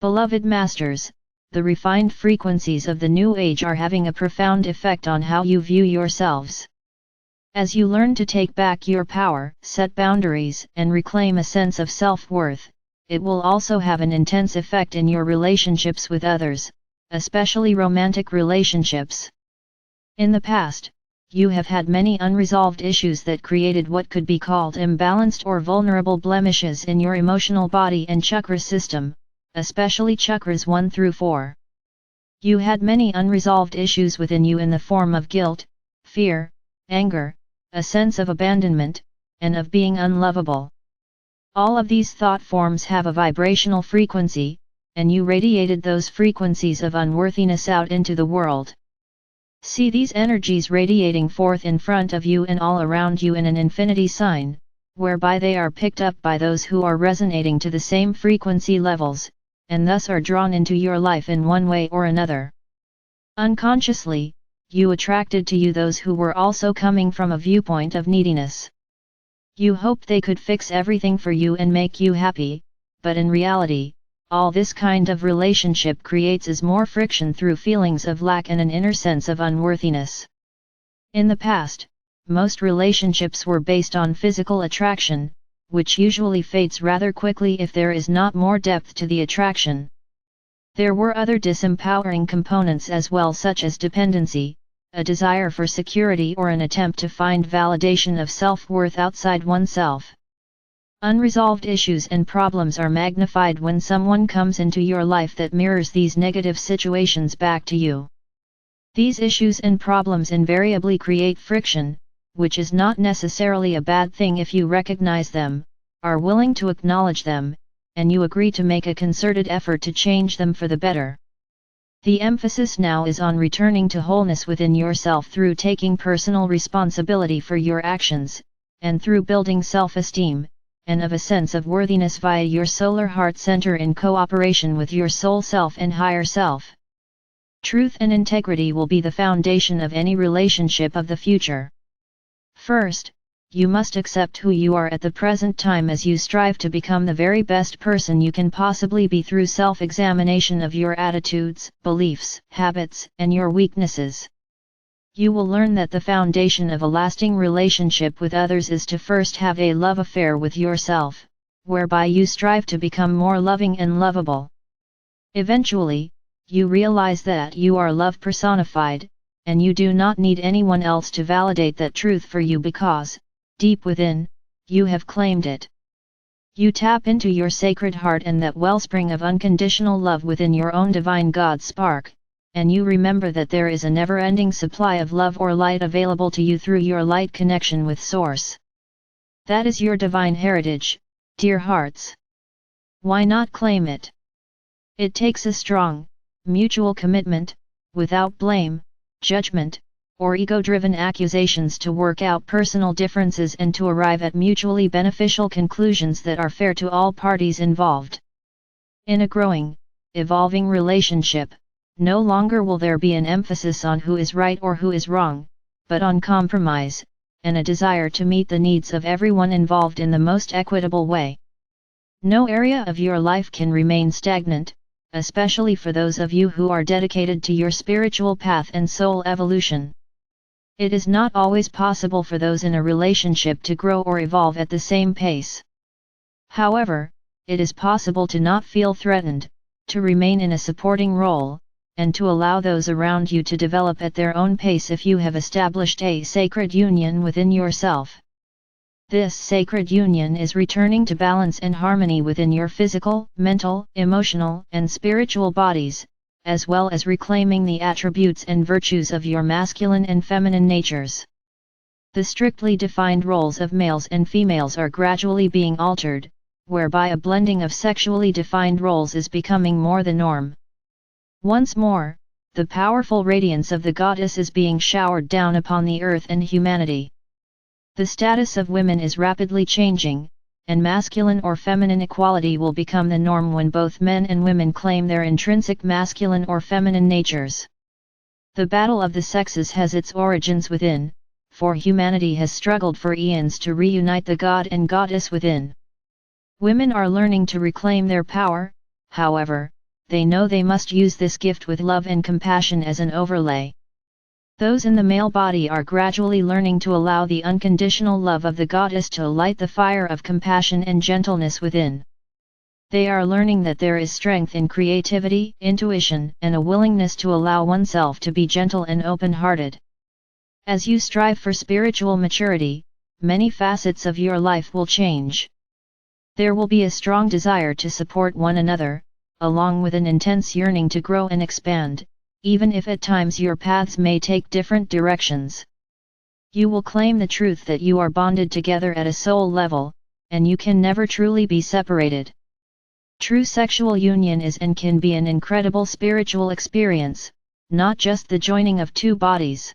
Beloved Masters, the refined frequencies of the New Age are having a profound effect on how you view yourselves. As you learn to take back your power, set boundaries, and reclaim a sense of self-worth, it will also have an intense effect in your relationships with others, especially romantic relationships. In the past, you have had many unresolved issues that created what could be called imbalanced or vulnerable blemishes in your emotional body and chakra system, especially chakras 1 through 4. You had many unresolved issues within you in the form of guilt, fear, anger, a sense of abandonment, and of being unlovable. All of these thought forms have a vibrational frequency, and you radiated those frequencies of unworthiness out into the world. See these energies radiating forth in front of you and all around you in an infinity sign, whereby they are picked up by those who are resonating to the same frequency levels, and thus are drawn into your life in one way or another. Unconsciously, you attracted to you those who were also coming from a viewpoint of neediness. You hoped they could fix everything for you and make you happy, but in reality, all this kind of relationship creates is more friction through feelings of lack and an inner sense of unworthiness. In the past, most relationships were based on physical attraction, which usually fades rather quickly if there is not more depth to the attraction. There were other disempowering components as well, such as dependency, a desire for security, or an attempt to find validation of self-worth outside oneself. Unresolved issues and problems are magnified when someone comes into your life that mirrors these negative situations back to you. These issues and problems invariably create friction, which is not necessarily a bad thing if you recognize them, are willing to acknowledge them, and you agree to make a concerted effort to change them for the better. The emphasis now is on returning to wholeness within yourself through taking personal responsibility for your actions, and through building self-esteem, and of a sense of worthiness via your solar heart center in cooperation with your soul self and higher self. Truth and integrity will be the foundation of any relationship of the future. First, you must accept who you are at the present time as you strive to become the very best person you can possibly be through self-examination of your attitudes, beliefs, habits, and your weaknesses. You will learn that the foundation of a lasting relationship with others is to first have a love affair with yourself, whereby you strive to become more loving and lovable. Eventually, you realize that you are love personified, and you do not need anyone else to validate that truth for you because, deep within, you have claimed it. You tap into your sacred heart and that wellspring of unconditional love within your own divine God spark, and you remember that there is a never-ending supply of love or light available to you through your light connection with Source. That is your divine heritage, dear hearts. Why not claim it? It takes a strong, mutual commitment, without blame, judgment, or ego-driven accusations to work out personal differences and to arrive at mutually beneficial conclusions that are fair to all parties involved. In a growing, evolving relationship, no longer will there be an emphasis on who is right or who is wrong, but on compromise, and a desire to meet the needs of everyone involved in the most equitable way. No area of your life can remain stagnant, especially for those of you who are dedicated to your spiritual path and soul evolution. It is not always possible for those in a relationship to grow or evolve at the same pace. However, it is possible to not feel threatened, to remain in a supporting role, and to allow those around you to develop at their own pace if you have established a sacred union within yourself. This sacred union is returning to balance and harmony within your physical, mental, emotional, and spiritual bodies, as well as reclaiming the attributes and virtues of your masculine and feminine natures. The strictly defined roles of males and females are gradually being altered, whereby a blending of sexually defined roles is becoming more the norm. Once more, the powerful radiance of the goddess is being showered down upon the earth and humanity. The status of women is rapidly changing, and masculine or feminine equality will become the norm when both men and women claim their intrinsic masculine or feminine natures. The battle of the sexes has its origins within, for humanity has struggled for eons to reunite the god and goddess within. Women are learning to reclaim their power, however, they know they must use this gift with love and compassion as an overlay. Those in the male body are gradually learning to allow the unconditional love of the goddess to light the fire of compassion and gentleness within. They are learning that there is strength in creativity, intuition, and a willingness to allow oneself to be gentle and open-hearted. As you strive for spiritual maturity, many facets of your life will change. There will be a strong desire to support one another, along with an intense yearning to grow and expand, even if at times your paths may take different directions. You will claim the truth that you are bonded together at a soul level, and you can never truly be separated. True sexual union is and can be an incredible spiritual experience, not just the joining of two bodies.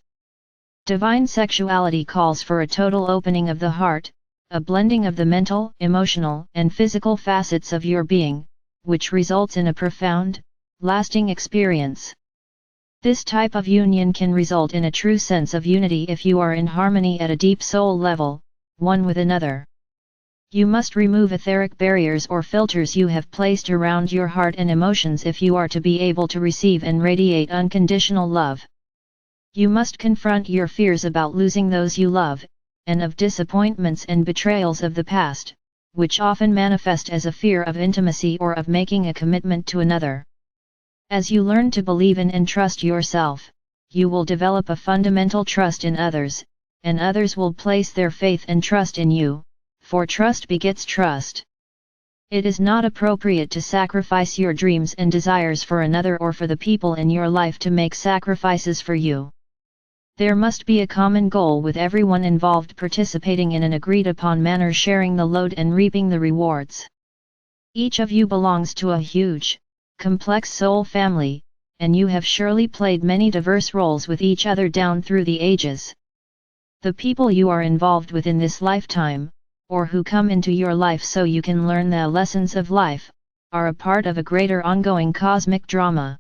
Divine sexuality calls for a total opening of the heart, a blending of the mental, emotional, and physical facets of your being, which results in a profound, lasting experience. This type of union can result in a true sense of unity if you are in harmony at a deep soul level, one with another. You must remove etheric barriers or filters you have placed around your heart and emotions if you are to be able to receive and radiate unconditional love. You must confront your fears about losing those you love, and of disappointments and betrayals of the past, which often manifest as a fear of intimacy or of making a commitment to another. As you learn to believe in and trust yourself, you will develop a fundamental trust in others, and others will place their faith and trust in you, for trust begets trust. It is not appropriate to sacrifice your dreams and desires for another or for the people in your life to make sacrifices for you. There must be a common goal with everyone involved participating in an agreed-upon manner, sharing the load and reaping the rewards. Each of you belongs to a huge, complex soul family, and you have surely played many diverse roles with each other down through the ages. The people you are involved with in this lifetime, or who come into your life so you can learn the lessons of life, are a part of a greater ongoing cosmic drama.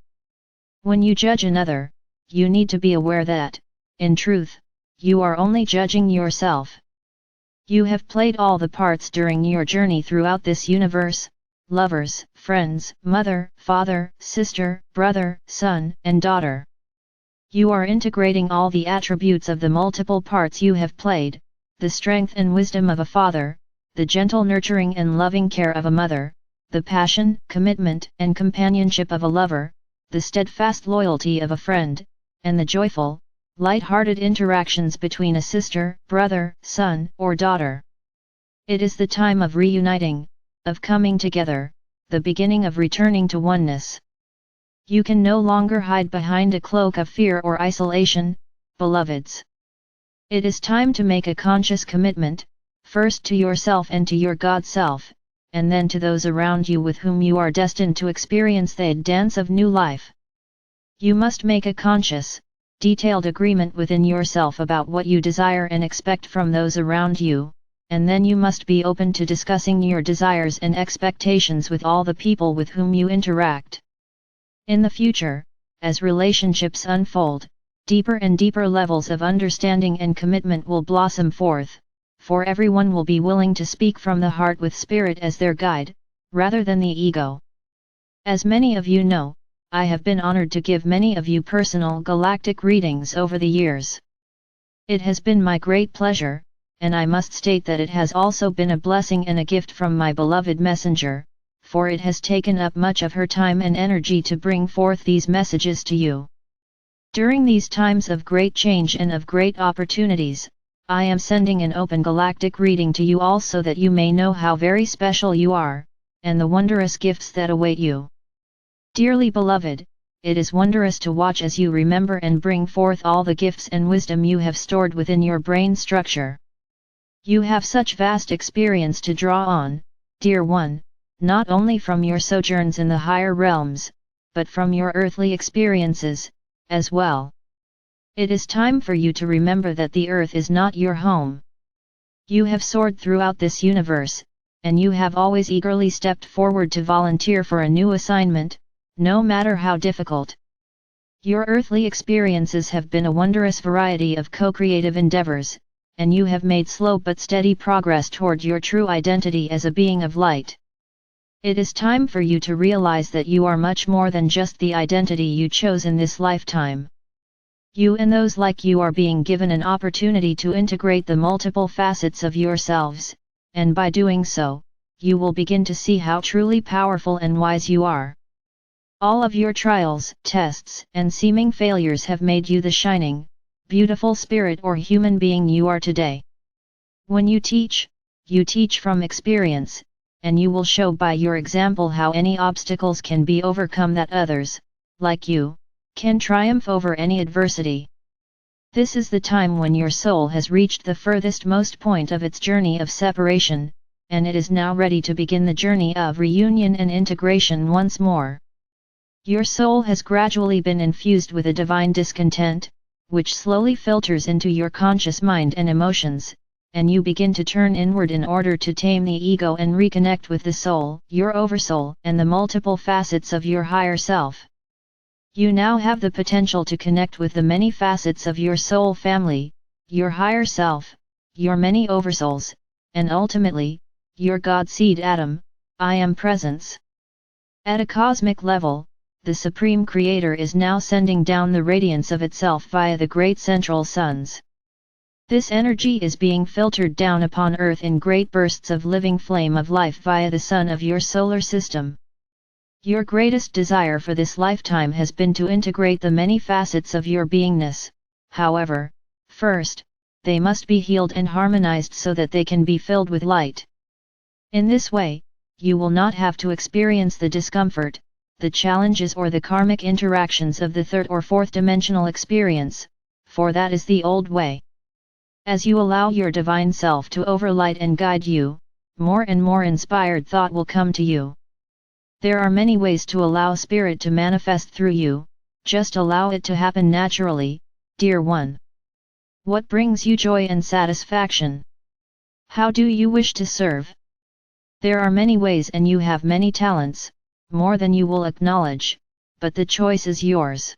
When you judge another, you need to be aware that, in truth, you are only judging yourself. You have played all the parts during your journey throughout this universe: lovers, friends, mother, father, sister, brother, son, and daughter. You are integrating all the attributes of the multiple parts you have played: the strength and wisdom of a father, the gentle nurturing and loving care of a mother, the passion, commitment, and companionship of a lover, the steadfast loyalty of a friend, and the joyful, light-hearted interactions between a sister, brother, son, or daughter. It is the time of reuniting, of coming together, the beginning of returning to oneness. You can no longer hide behind a cloak of fear or isolation, beloveds. It is time to make a conscious commitment, first to yourself and to your God self, and then to those around you with whom you are destined to experience the dance of new life. You must make a conscious, detailed agreement within yourself about what you desire and expect from those around you, and then you must be open to discussing your desires and expectations with all the people with whom you interact. In the future, as relationships unfold, deeper and deeper levels of understanding and commitment will blossom forth, for everyone will be willing to speak from the heart with spirit as their guide, rather than the ego. As many of you know, I have been honored to give many of you personal galactic readings over the years. It has been my great pleasure, and I must state that it has also been a blessing and a gift from my beloved messenger, for it has taken up much of her time and energy to bring forth these messages to you. During these times of great change and of great opportunities, I am sending an open galactic reading to you all so that you may know how very special you are, and the wondrous gifts that await you. Dearly beloved, it is wondrous to watch as you remember and bring forth all the gifts and wisdom you have stored within your brain structure. You have such vast experience to draw on, dear one, not only from your sojourns in the higher realms, but from your earthly experiences, as well. It is time for you to remember that the earth is not your home. You have soared throughout this universe, and you have always eagerly stepped forward to volunteer for a new assignment, no matter how difficult. Your earthly experiences have been a wondrous variety of co-creative endeavors, and you have made slow but steady progress toward your true identity as a being of light. It is time for you to realize that you are much more than just the identity you chose in this lifetime. You and those like you are being given an opportunity to integrate the multiple facets of yourselves, and by doing so, you will begin to see how truly powerful and wise you are. All of your trials, tests, and seeming failures have made you the shining, beautiful spirit or human being you are today. When you teach from experience, and you will show by your example how any obstacles can be overcome that others, like you, can triumph over any adversity. This is the time when your soul has reached the furthest most point of its journey of separation, and it is now ready to begin the journey of reunion and integration once more. Your soul has gradually been infused with a divine discontent, which slowly filters into your conscious mind and emotions, and you begin to turn inward in order to tame the ego and reconnect with the soul, your oversoul, and the multiple facets of your higher self. You now have the potential to connect with the many facets of your soul family, your higher self, your many oversouls, and ultimately, your God seed atom, I Am Presence. At a cosmic level, the Supreme Creator is now sending down the radiance of itself via the great central suns. This energy is being filtered down upon Earth in great bursts of living flame of life via the sun of your solar system. Your greatest desire for this lifetime has been to integrate the many facets of your beingness. However, first, they must be healed and harmonized so that they can be filled with light. In this way, you will not have to experience the discomfort, the challenges or the karmic interactions of the third or fourth dimensional experience, for that is the old way. As you allow your divine self to overlight and guide you, more and more inspired thought will come to you. There are many ways to allow spirit to manifest through you, just allow it to happen naturally, dear one. What brings you joy and satisfaction? How do you wish to serve? There are many ways and you have many talents, more than you will acknowledge, but the choice is yours.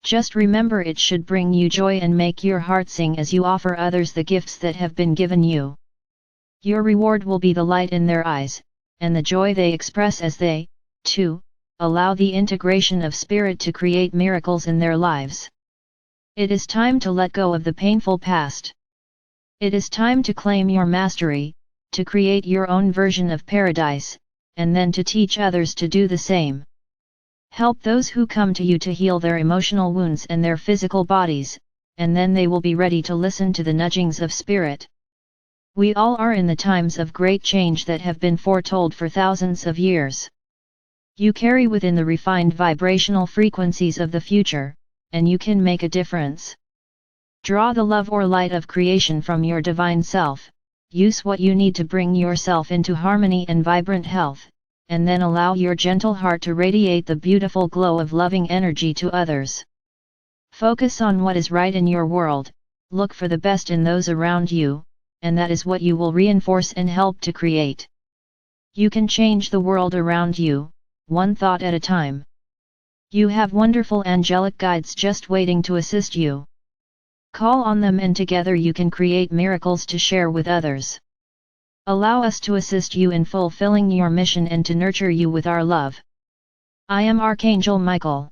Just remember it should bring you joy and make your heart sing as you offer others the gifts that have been given you. Your reward will be the light in their eyes, and the joy they express as they, too, allow the integration of spirit to create miracles in their lives. It is time to let go of the painful past. It is time to claim your mastery, to create your own version of paradise, and then to teach others to do the same. Help those who come to you to heal their emotional wounds and their physical bodies, and then they will be ready to listen to the nudgings of spirit. We all are in the times of great change that have been foretold for thousands of years. You carry within the refined vibrational frequencies of the future, and you can make a difference. Draw the love or light of creation from your divine self, use what you need to bring yourself into harmony and vibrant health, and then allow your gentle heart to radiate the beautiful glow of loving energy to others. Focus on what is right in your world, look for the best in those around you, and that is what you will reinforce and help to create. You can change the world around you, one thought at a time. You have wonderful angelic guides just waiting to assist you. Call on them and together you can create miracles to share with others. Allow us to assist you in fulfilling your mission and to nurture you with our love. I am Archangel Michael.